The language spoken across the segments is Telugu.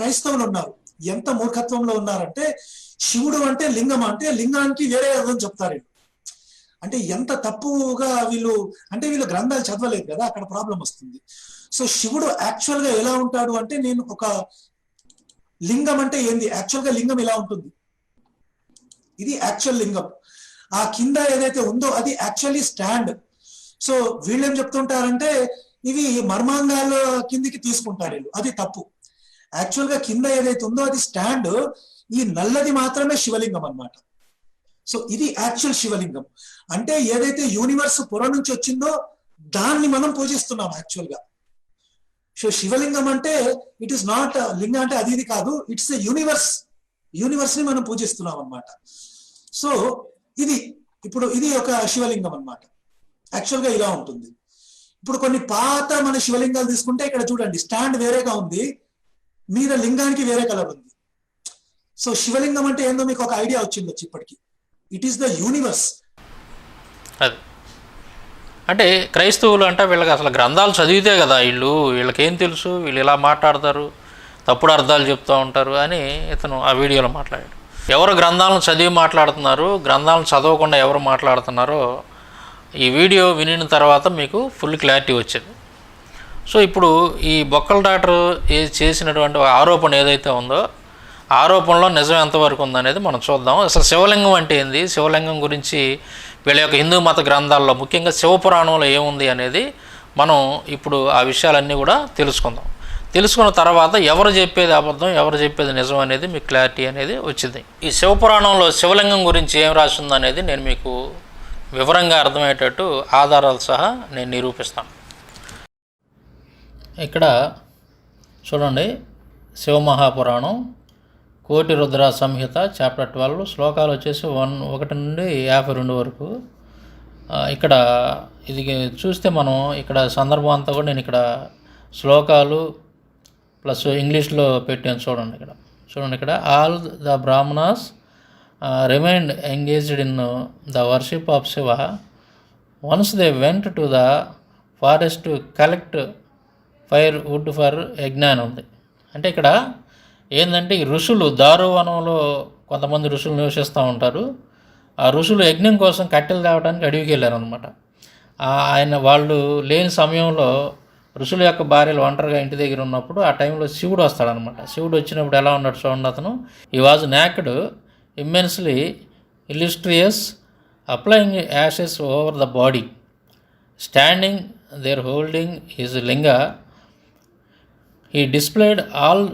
క్రైస్తవులు ఉన్నారు, ఎంత మూర్ఖత్వంలో ఉన్నారంటే శివుడు అంటే లింగం అంటే లింగానికి వేరే అర్థం చెప్తారు. అంటే ఎంత తప్పుగా వీళ్ళు గ్రంథాలు చదవలేదు కదా, అక్కడ ప్రాబ్లం వస్తుంది. సో శివుడు యాక్చువల్ గా ఎలా ఉంటాడు అంటే, నేను ఒక లింగం అంటే ఏంది, యాక్చువల్ గా లింగం ఇలా ఉంటుంది, ఇది యాక్చువల్ లింగం. ఆ కింద ఏదైతే ఉందో అది యాక్చువల్లీ స్టాండ్. సో వీళ్ళేం చెప్తుంటారంటే ఇవి మర్మాంగాల కిందికి తీసుకుంటారు వీళ్ళు, అది తప్పు. యాక్చువల్ గా కింద ఏదైతే ఉందో అది స్టాండ్, ఈ నల్లది మాత్రమే శివలింగం అన్నమాట. సో ఇది యాక్చువల్ శివలింగం. అంటే ఏదైతే యూనివర్స్ పొర నుంచి వచ్చిందో దాన్ని మనం పూజిస్తున్నాం యాక్చువల్ గా. సో శివలింగం అంటే ఇట్ ఈస్ నాట్ లింగం అంటే అది ఇది కాదు, ఇట్స్ ఎ యూనివర్స్ ని మనం పూజిస్తున్నాం అన్నమాట. సో ఇది ఒక శివలింగం అన్నమాట. యాక్చువల్ గా ఇలా ఉంటుంది. ఇప్పుడు కొన్ని పాత మన శివలింగాలు తీసుకుంటే ఇక్కడ చూడండి, స్టాండ్ వేరేగా ఉంది, మీద లింగానికి వేరే కలర్ ఉంది. సో శివలింగం అంటే ఏందో మీకు ఒక ఐడియా వచ్చింది వచ్చి ఇప్పటికి. It is the universe. అది అంటే క్రైస్తవులు అంటే వీళ్ళకి అసలు గ్రంథాలు చదివితే కదా వీళ్ళకేం తెలుసు, వీళ్ళు ఇలా మాట్లాడతారు, తప్పుడు అర్థాలు చెప్తూ ఉంటారు అని ఇతను ఆ వీడియోలో మాట్లాడాడు. ఎవరు గ్రంథాలను చదివి మాట్లాడుతున్నారు, గ్రంథాలను చదవకుండా ఎవరు మాట్లాడుతున్నారో ఈ వీడియో వినిన తర్వాత మీకు ఫుల్ క్లారిటీ వచ్చింది. సో ఇప్పుడు ఈ బొక్కల డాక్టర్ చేసినటువంటి ఆరోపణ ఏదైతే ఉందో ఆరోపణలో నిజం ఎంతవరకు ఉందనేది మనం చూద్దాం. అసలు శివలింగం అంటే ఏంది, శివలింగం గురించి వీళ్ళ యొక్క హిందూ మత గ్రంథాల్లో ముఖ్యంగా శివపురాణంలో ఏముంది అనేది మనం ఇప్పుడు ఆ విషయాలన్నీ కూడా తెలుసుకున్న తర్వాత ఎవరు చెప్పేది అబద్ధం, ఎవరు చెప్పేది నిజం అనేది మీకు క్లారిటీ అనేది వచ్చింది. ఈ శివపురాణంలో శివలింగం గురించి ఏం రాసింది అనేది నేను మీకు వివరంగా అర్థమయ్యేటట్టు ఆధారాలు సహా నేను నిరూపిస్తాను. ఇక్కడ చూడండి, శివమహాపురాణం కోటి రుద్ర సంహిత చాప్టర్ 12 శ్లోకాలు వచ్చేసి 1 నుండి 52 వరకు. ఇక్కడ ఇది చూస్తే మనం ఇక్కడ సందర్భం అంతా కూడా నేను ఇక్కడ శ్లోకాలు ప్లస్ ఇంగ్లీష్లో పెట్టాను. చూడండి ఇక్కడ all the Brahmanas remained engaged in the worship of Shiva once they went to the forest to collect firewood for yajna అని ఉంది. అంటే ఇక్కడ ఏంటంటే ఈ ఋషులు దారువనంలో కొంతమంది ఋషులు నివసిస్తూ ఉంటారు. ఆ ఋషులు యజ్ఞం కోసం కట్టెలు తేవడానికి అడవికి వెళ్ళారనమాట. వాళ్ళు లేని సమయంలో ఋషుల యొక్క భార్యలు ఒంటరిగా ఇంటి దగ్గర ఉన్నప్పుడు ఆ టైంలో శివుడు వస్తాడనమాట. శివుడు వచ్చినప్పుడు ఎలా ఉన్నాడు చూడండి, అతను ఈ was knocked immensely illustrious applying ashes over the body standing there holding his linga he displayed all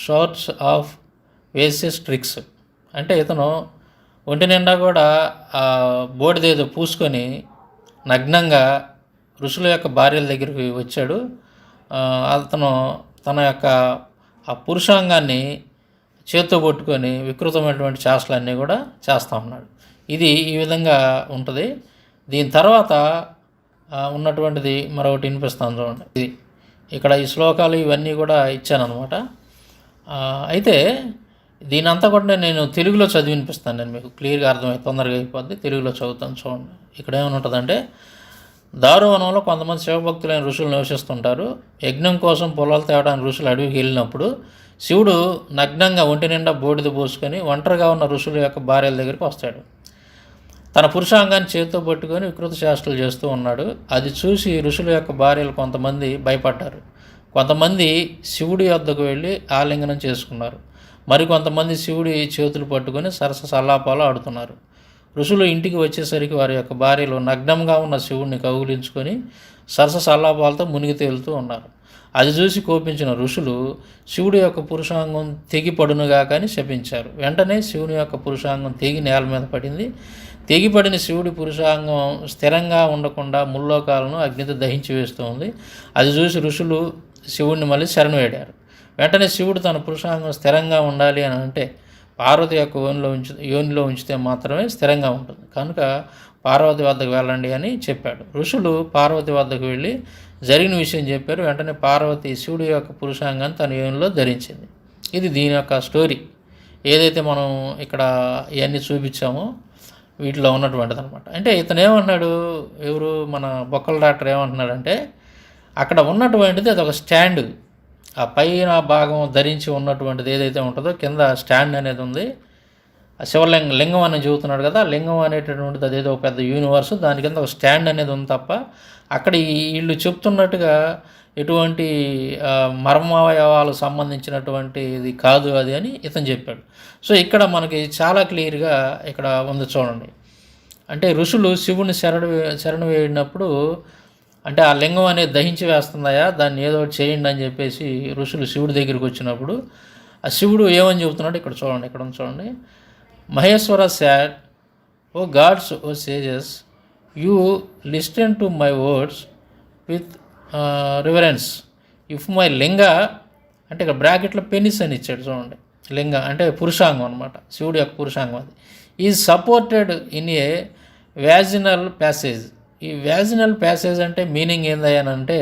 sorts of various tricks. అంటే ఇతను ఒంటి నిండా కూడా ఆ బోడిదేదో పూసుకొని నగ్నంగా ఋషుల యొక్క భార్యల దగ్గరికి వచ్చాడు. అతను తన యొక్క ఆ పురుషాంగాన్ని చేత్తో పట్టుకొని వికృతమైనటువంటి చేష్టలన్నీ కూడా చేస్తూ ఉన్నాడు. ఇది ఈ విధంగా ఉంటుంది. దీని తర్వాత ఉన్నటువంటిది మరొకటి వినిపిస్తాను చూడండి. ఇది ఇక్కడ ఈ శ్లోకాలు ఇవన్నీ కూడా ఇచ్చానమాట. అయితే దీనంతా కూడా నేను తెలుగులో చదివి వినిపిస్తాను. నేను మీకు క్లియర్గా అర్థమవుతుంది, తొందరగా అయిపోద్ది. తెలుగులో చదువుతాను చూడండి. ఇక్కడ ఏమైనా ఉంటుందంటే, దారువనంలో కొంతమంది శివభక్తులైన ఋషులు నివసిస్తుంటారు. యజ్ఞం కోసం పొలాలు తేవడానికి ఋషులు అడవికి వెళ్ళినప్పుడు శివుడు నగ్నంగా ఒంటి నిండా బూడిద పోసుకొని ఒంటరిగా ఉన్న ఋషుల యొక్క భార్యల దగ్గరికి వస్తాడు. తన పురుషాంగాన్ని చేతితో పట్టుకొని వికృత చేష్టలు చేస్తూ ఉన్నాడు. అది చూసి ఋషుల యొక్క భార్యలు కొంతమంది భయపడ్డారు. కొంతమంది శివుడి వద్దకు వెళ్ళి ఆలింగనం చేసుకున్నారు. మరికొంతమంది శివుడి చేతులు పట్టుకొని సరస సల్లాపాలు ఆడుతున్నారు. ఋషులు ఇంటికి వచ్చేసరికి వారి యొక్క భార్యలు నగ్నంగా ఉన్న శివుడిని కౌగిలించుకొని సరస సల్లాపాలతో మునిగి తేలుతూ ఉన్నారు. అది చూసి కోపించిన ఋషులు శివుడి యొక్క పురుషాంగం తెగి పడునుగా కానీ శపించారు. వెంటనే శివుని యొక్క పురుషాంగం తెగి నేల మీద పడింది. తెగిపడిన శివుడి పురుషాంగం స్థిరంగా ఉండకుండా ముల్లోకాలను అగ్నితో దహించి వేస్తూ ఉంది. అది చూసి ఋషులు శివుడిని మళ్ళీ శరణు వేడారు. వెంటనే శివుడు తన పురుషాంగం స్థిరంగా ఉండాలి అని అంటే పార్వతి యొక్క యోనిలో ఉంచితే మాత్రమే స్థిరంగా ఉంటుంది. కనుక పార్వతి వద్దకు వెళ్ళండి అని చెప్పాడు. ఋషులు పార్వతి వద్దకు వెళ్ళి జరిగిన విషయం చెప్పారు. వెంటనే పార్వతి శివుడి యొక్క పురుషాంగాన్ని తన యోనిలో ధరించింది. ఇది దీని యొక్క స్టోరీ. ఏదైతే మనం ఇక్కడ ఇవన్నీ చూపించామో వీటిలో ఉన్నటువంటిది అనమాట. అంటే ఇతను ఏమంటున్నాడు, ఎవరు మన బొక్కల డాక్టర్ ఏమంటున్నాడంటే, అక్కడ ఉన్నటువంటిది అది ఒక స్టాండ్. ఆ పైన భాగం ధరించి ఉన్నటువంటిది ఏదైతే ఉంటుందో కింద స్టాండ్ అనేది ఉంది. ఆ లింగం అని చెబుతున్నాడు కదా, లింగం అనేటటువంటిది అదేదో పెద్ద యూనివర్స్, దాని కింద ఒక స్టాండ్ అనేది ఉంది తప్ప అక్కడ వీళ్ళు చెప్తున్నట్టుగా ఎటువంటి మర్మావయవాలకు సంబంధించినటువంటి ఇది కాదు అది అని ఇతను చెప్పాడు. సో ఇక్కడ మనకి చాలా క్లియర్గా ఇక్కడ ఉంది చూడండి. అంటే ఋషులు శివుని శరణు వేడినప్పుడు అంటే ఆ లింగం అనేది దహించి వేస్తుందయా, దాన్ని ఏదో ఒకటి చేయండి అని చెప్పేసి ఋషులు శివుడి దగ్గరికి వచ్చినప్పుడు ఆ శివుడు ఏమని చెబుతున్నాడు ఇక్కడ చూడండి. ఇక్కడ చూడండి. Maheshwara said, "O gods, O sages, you listen to my words with reverence. If my లింగ" అంటే ఇక్కడ బ్రాకెట్లో పెనిస్ అని ఇచ్చాడు చూడండి. లింగ అంటే పురుషాంగం అనమాట, శివుడి యొక్క పురుషాంగం అది. Is supported in a vaginal passage. ఈ వ్యాజినల్ ప్యాసేజ్ అంటే మీనింగ్ ఏందయ్యానంటే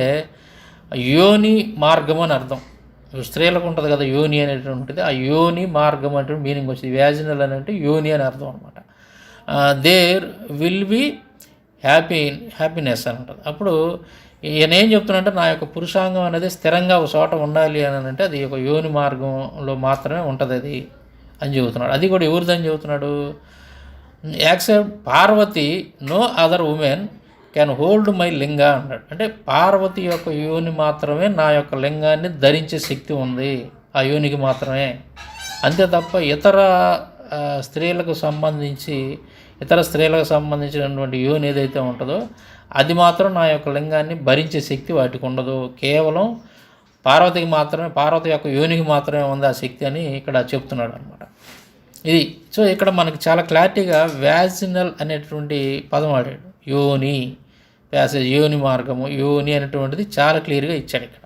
యోని మార్గం అని అర్థం. స్త్రీలకు ఉంటుంది కదా యోని అనేటువంటిది, ఆ యోని మార్గం అంటే మీనింగ్ వచ్చింది. వ్యాజినల్ అని అంటే యోని అని అర్థం అనమాట. దేర్ విల్ బి హ్యాపీనెస్ అని ఉంటుంది. అప్పుడు ఈయన ఏం చెప్తున్నాడంటే నా యొక్క పురుషాంగం అనేది స్థిరంగా ఒక చోట ఉండాలి అని అంటే అది ఒక యోని మార్గంలో మాత్రమే ఉంటుంది అది అని చెబుతున్నాడు. అది కూడా ఎవరిదని చెబుతున్నాడు? Accept Parvati no other women can hold my linga అన్నాడు. అంటే పార్వతి యొక్క యోని మాత్రమే నా యొక్క లింగాన్ని ధరించే శక్తి ఉంది, ఆ యోనికి మాత్రమే. అంతే తప్ప ఇతర స్త్రీలకు సంబంధించినటువంటి యోని ఏదైతే ఉంటుందో అది మాత్రం నా యొక్క లింగాన్ని భరించే శక్తి వాటికి ఉండదు. కేవలం పార్వతి యొక్క యోనికి మాత్రమే ఉంది ఆ శక్తి అని ఇక్కడ చెప్తున్నాడు అనమాట. ఇది సో ఇక్కడ మనకి చాలా క్లారిటీగా వ్యాజినల్ అనేటువంటి పదం వాడాడు. యోని ప్యాసేజ్, యోని మార్గము, యోని అనేటువంటిది చాలా క్లియర్గా ఇచ్చాడు ఇక్కడ.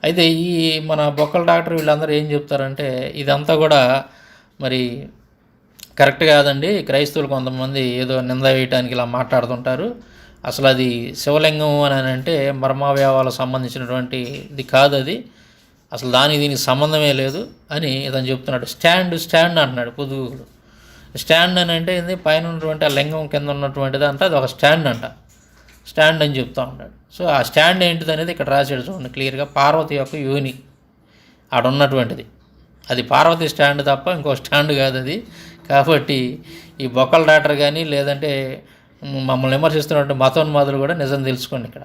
అయితే ఈ మన బొక్కల డాక్టర్ వీళ్ళందరూ ఏం చెప్తారంటే ఇదంతా కూడా మరి కరెక్ట్ కాదండి, క్రైస్తవులు కొంతమంది ఏదో నింద వేయటానికి ఇలా మాట్లాడుతుంటారు, అసలు అది శివలింగం అని అంటే మర్మావయవాలకు సంబంధించినటువంటి ఇది కాదు, అది అసలు దీనికి సంబంధమే లేదు అని ఇతను చెప్తున్నాడు. స్టాండ్ అంటున్నాడు పొదుగుడు. స్టాండ్ అని అంటే ఇది పైన ఉన్నటువంటి ఆ లింగం కింద ఉన్నటువంటిది అంతా అది ఒక స్టాండ్ అని చెప్తూ ఉన్నాడు. సో ఆ స్టాండ్ ఏంటిది అనేది ఇక్కడ రాశాడు చూడండి క్లియర్గా. పార్వతి యొక్క యోని ఆడ ఉన్నటువంటిది, అది పార్వతి స్టాండ్ తప్ప ఇంకో స్టాండ్ కాదు అది. కాబట్టి ఈ బొక్కల డాక్టర్ కానీ లేదంటే మమ్మల్ని విమర్శిస్తున్నటువంటి మతోన్మాదులు కూడా నిజం తెలుసుకోండి. ఇక్కడ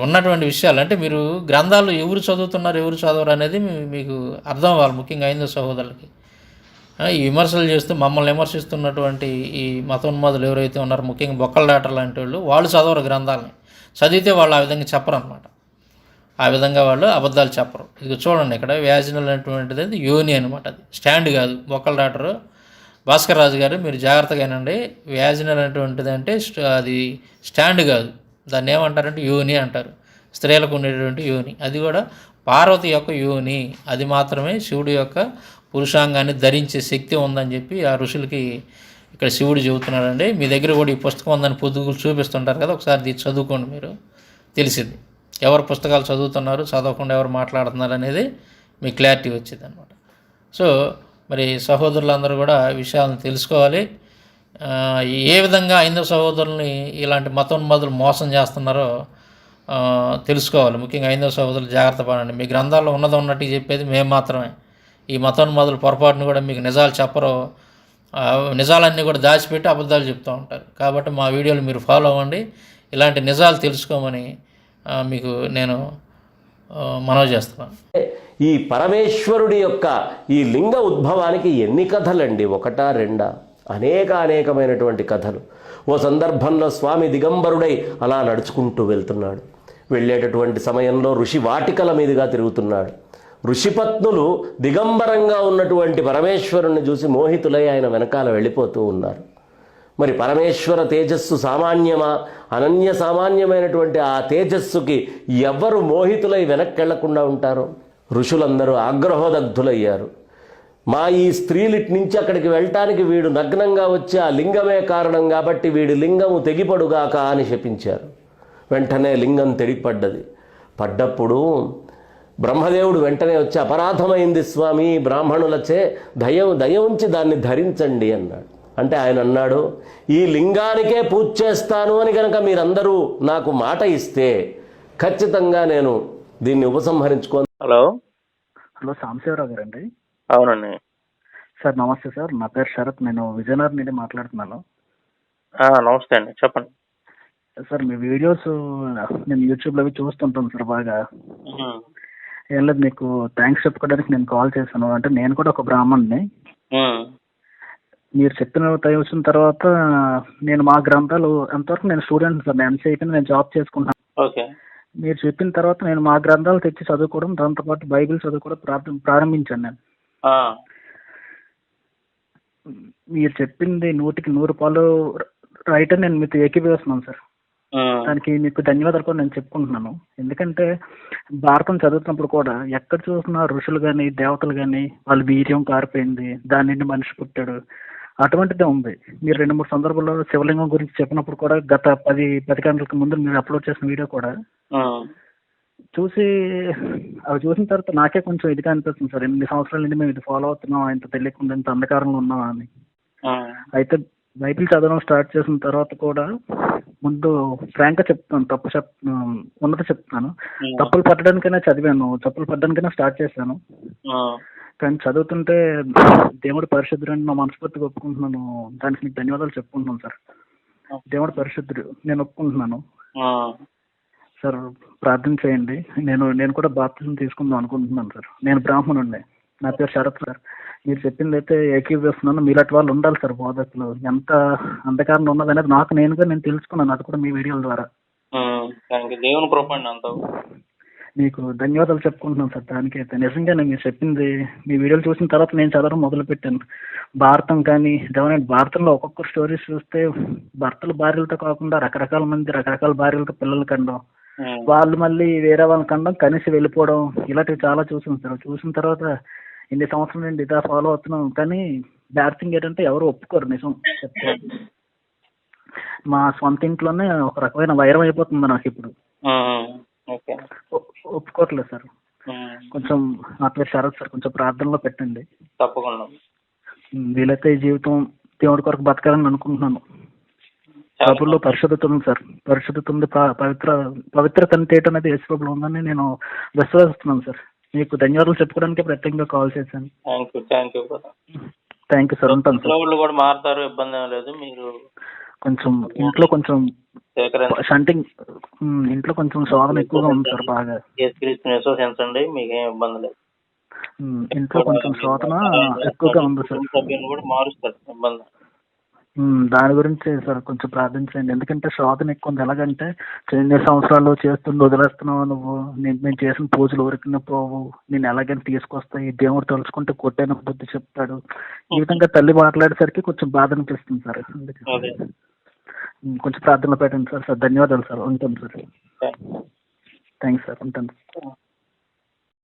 ఉన్నటువంటి విషయాలు అంటే మీరు గ్రంథాలు ఎవరు చదువుతున్నారు ఎవరు చదవరు అనేది మీకు అర్థం అవ్వాలి, ముఖ్యంగా హైందవ సహోదరులకి. ఈ విమర్శలు చేస్తూ మమ్మల్ని విమర్శిస్తున్నటువంటి ఈ మతోన్మాదులు ఎవరైతే ఉన్నారో, ముఖ్యంగా బొక్కల డాక్టర్ లాంటి వాళ్ళు చదవరు గ్రంథాలని. చదివితే వాళ్ళు ఆ విధంగా చెప్పరు అనమాట, ఆ విధంగా వాళ్ళు అబద్ధాలు చెప్పరు. ఇది చూడండి ఇక్కడ వ్యాజినల్ అనేటువంటిది అది యోని అనమాట, అది స్టాండ్ కాదు. బొక్కల డాక్టరు భాస్కర్ రాజు గారు మీరు జాగ్రత్తగా వినండి. వ్యాజినల్ అనేటువంటిది అంటే అది స్టాండ్ కాదు, దాన్ని ఏమంటారంటే యోని అంటారు, స్త్రీలకు ఉండేటువంటి యోని. అది కూడా పార్వతి యొక్క యోని, అది మాత్రమే శివుడి యొక్క పురుషాంగాన్ని ధరించే శక్తి ఉందని చెప్పి ఆ ఋషులకి ఇక్కడ శివుడు చెబుతున్నాడండి. మీ దగ్గర కూడా ఈ పుస్తకం ఉందని పొద్దుగులు చూపిస్తుంటారు కదా, ఒకసారి ఇది చదువుకోండి, మీరు తెలిసింది ఎవరు పుస్తకాలు చదువుతున్నారు చదవకుండా ఎవరు మాట్లాడుతున్నారు అనేది మీకు క్లారిటీ వచ్చింది అనమాట. సో మరి సహోదరులందరూ కూడా విషయాలను తెలుసుకోవాలి. ఏ విధంగా హైందవ సహోదరుల్ని ఇలాంటి మతోన్మాదులు మోసం చేస్తున్నారో తెలుసుకోవాలి. ముఖ్యంగా హైందవ సహోదరులు జాగ్రత్త పడండి. మీ గ్రంథాల్లో ఉన్నట్టు చెప్పేది మేము మాత్రమే. ఈ మతోన్మాదులు పొరపాటును కూడా మీకు నిజాలు చెప్పరు, నిజాలన్నీ కూడా దాచిపెట్టి అబద్ధాలు చెప్తూ ఉంటారు. కాబట్టి మా వీడియోలు మీరు ఫాలో అవ్వండి, ఇలాంటి నిజాలు తెలుసుకోమని మీకు నేను మనవి చేస్తున్నాను. ఈ పరమేశ్వరుడి యొక్క ఈ లింగ ఉద్భవానికి ఎన్ని కథలండి, ఒకటా రెండా? అనేకమైనటువంటి కథలు. ఓ సందర్భంలో స్వామి దిగంబరుడై అలా నడుచుకుంటూ వెళ్తున్నాడు. వెళ్ళేటటువంటి సమయంలో ఋషి వాటికల మీదుగా తిరుగుతున్నాడు. ఋషిపత్నులు దిగంబరంగా ఉన్నటువంటి పరమేశ్వరుణ్ణి చూసి మోహితులై ఆయన వెనకాల వెళ్ళిపోతూ ఉన్నారు. మరి పరమేశ్వర తేజస్సు సామాన్యమా? అనన్య సామాన్యమైనటువంటి ఆ తేజస్సుకి ఎవరు మోహితులై వెనక్కి వెళ్లకుండా ఉంటారు? ఋషులందరూ ఆగ్రహోదగ్ధులయ్యారు. మా ఈ స్త్రీలిటి నుంచి అక్కడికి వెళ్ళటానికి వీడు నగ్నంగా వచ్చి ఆ లింగమే కారణం కాబట్టి వీడి లింగము తెగిపడుగాక అని శపించారు. వెంటనే లింగం తెగిపడ్డది. పడ్డప్పుడు బ్రహ్మదేవుడు వెంటనే వచ్చి అపరాధమైంది స్వామి, బ్రాహ్మణులచే దయ ఉంచి దాన్ని ధరించండి అన్నాడు. అంటే ఆయన అన్నాడు, ఈ లింగానికే పూజ చేస్తాను అని కనుక మీరందరూ నాకు మాట ఇస్తే ఖచ్చితంగా నేను దీన్ని ఉపసంహరించుకొని. హలో. హలో, సాంబశివరావు గారండి? అవునండి. సార్ నమస్తే సార్, నా పేరు శరత్, నేను విజయనగరం నుండి మాట్లాడుతున్నాను. నమస్తే అండి, చెప్పండి. సార్ మీ వీడియోస్ నేను యూట్యూబ్లో అవి చూస్తుంటాను సార్ బాగా. ఏం లేదు, మీకు థ్యాంక్స్ చెప్పుకోవడానికి నేను కాల్ చేశాను. అంటే నేను కూడా ఒక బ్రాహ్మణ్ణి. మీరు చెప్పిన వచ్చిన తర్వాత నేను మా గ్రంథాలు అంతవరకు నేను స్టూడెంట్ సార్, నేను ఎంసీ అయిపోయింది, నేను జాబ్ చేసుకుంటాను. ఓకే. మీరు చెప్పిన తర్వాత నేను మా గ్రంథాలు తెచ్చి చదువుకోవడం, దాంతోపాటు బైబిల్ చదువుకోవడం ప్రారంభించాను నేను. మీరు చెప్పింది 100% రైట్ అని నేను మీతో ఏకీభవిస్తున్నాను సార్. దానికి మీకు ధన్యవాదాలు కూడా నేను చెప్పుకుంటున్నాను. ఎందుకంటే భారతం చదువుతున్నప్పుడు కూడా ఎక్కడ చూసినా ఋషులు కానీ దేవతలు కానీ వాళ్ళ వీర్యం కారిపోయింది, దాని నుండి మనిషి పుట్టాడు, అటువంటిదే ఉంది. మీరు 2-3 సందర్భాల్లో శివలింగం గురించి చెప్పినప్పుడు కూడా గత 10 గంటలకు ముందు మీరు అప్లోడ్ చేసిన వీడియో కూడా చూసి అవి చూసిన తర్వాత నాకే కొంచెం ఇదిగా అనిపిస్తుంది సార్. 8 సంవత్సరాల నుండి మేము ఇది ఫాలో అవుతున్నాం, ఇంత తెలియకుండా ఇంత అంధకారంలో ఉన్నాం అని. అయితే బైబిల్ చదవడం స్టార్ట్ చేసిన తర్వాత కూడా ముందు ఫ్రాంక్గా చెప్తాను, ఉన్నది చెప్తాను. తప్పులు పట్టడానికైనా చదివాను, తప్పులు పట్టడానికైనా స్టార్ట్ చేశాను. కానీ చదువుతుంటే దేవుడు పరిశుద్ధుడని నా మనస్ఫూర్తిగా ఒప్పుకుంటున్నాను. దానికి మీకు ధన్యవాదాలు చెప్పుకుంటున్నాను సార్. దేవుడు పరిశుద్ధుడు, నేను ఒప్పుకుంటున్నాను సార్. ప్రార్థన చేయండి. నేను కూడా బాప్తిజం తీసుకుందాం అనుకుంటున్నాను సార్. నేను బ్రాహ్మణుడిని, నా పేరు శరత్ సార్. మీరు చెప్పింది అయితే ఏకీభవిస్తున్నాను. మీలాంటి వాళ్ళు ఉండాలి సార్ బోధకులు. ఎంత అంధకారంలో ఉన్నది అనేది నేను తెలుసుకున్నాను, అది కూడా మీ వీడియోల ద్వారా. దేవుని కృప అండి అంతా. మీకు ధన్యవాదాలు చెప్పుకుంటున్నాను సార్. దానికైతే నిజంగానే మీరు చెప్పింది, మీ వీడియోలు చూసిన తర్వాత నేను చదవడం మొదలుపెట్టాను. భారతం కానీ భారతంలో ఒక్కొక్క స్టోరీస్ చూస్తే భర్తలు భార్యలతో కాకుండా రకరకాల మంది రకరకాల భార్యలతో పిల్లలు కండం, వాళ్ళు మళ్ళీ వేరే వాళ్ళని కండం, కనిసి వెళ్ళిపోవడం, ఇలాంటివి చాలా చూసాం సార్. చూసిన తర్వాత ఇన్ని సంవత్సరాల నుండి ఇదా ఫాలో అవుతున్నాం. కానీ బ్యాడ్ థింగ్ ఏంటంటే ఎవరు ఒప్పుకోరు నిజం చెప్తే. మా సొంత ఇంట్లోనే ఒక రకమైన వైరం అయిపోతుంది నాకు ఇప్పుడు. ఒప్పుకోవట్లేదు సార్. కొంచెం నా పేరు శరత్ సార్, కొంచెం ప్రార్థనలో పెట్టండి. తప్పకుండా. వీలైతే ఈ జీవితం దేవుడి కొరకు బతకాలని అనుకుంటున్నాను. ప్రభుల్లో పరిశుద్ధత ఉంది సార్, పరిశుద్ధత ఉంది, పవిత్రత అనేది యేసుప్రభులో ఉందని నేను విశ్వసిస్తున్నాను సార్. మీకు ధన్యవాదాలు చెప్పుకోవడానికి ప్రత్యేకంగా కాల్ చేశాను. థ్యాంక్ యూ సార్, ఉంటాను సార్. కూడా మారుతారు, ఇబ్బంది ఏం లేదు. మీరు కొంచెం ఇంట్లో కొంచెం షంటింగ్, ఇంట్లో కొంచెం శోధన ఎక్కువగా ఉంది సార్ బాగా. విశ్వసించండి, మీకేం ఇబ్బంది లేదు. ఇంట్లో కొంచెం శోధన ఎక్కువగా ఉంది సార్. కూడా మారుస్తారు, ఇబ్బంది. దాని గురించి సార్ కొంచెం ప్రార్థించండి. ఎందుకంటే శోధన ఎక్కువ ఉంది. ఎలాగంటే 2 సంవత్సరాలు చేస్తుండే వదిలేస్తున్నావు నువ్వు, నేను చేసిన పూజలు ఊరికిన పోవు, నేను ఎలాగైనా తీసుకొస్తా, ఈ దేవుడు తలుచుకుంటే కొట్టైన బుద్ధి చెప్తాడు, ఈ విధంగా తల్లి మాట్లాడేసరికి కొంచెం బాధ అనిపిస్తుంది సార్. అందుకే కొంచెం ప్రార్థనలో పెట్టండి సార్. ధన్యవాదాలు సార్, ఉంటాను సార్. థ్యాంక్స్ సార్, ఉంటాను.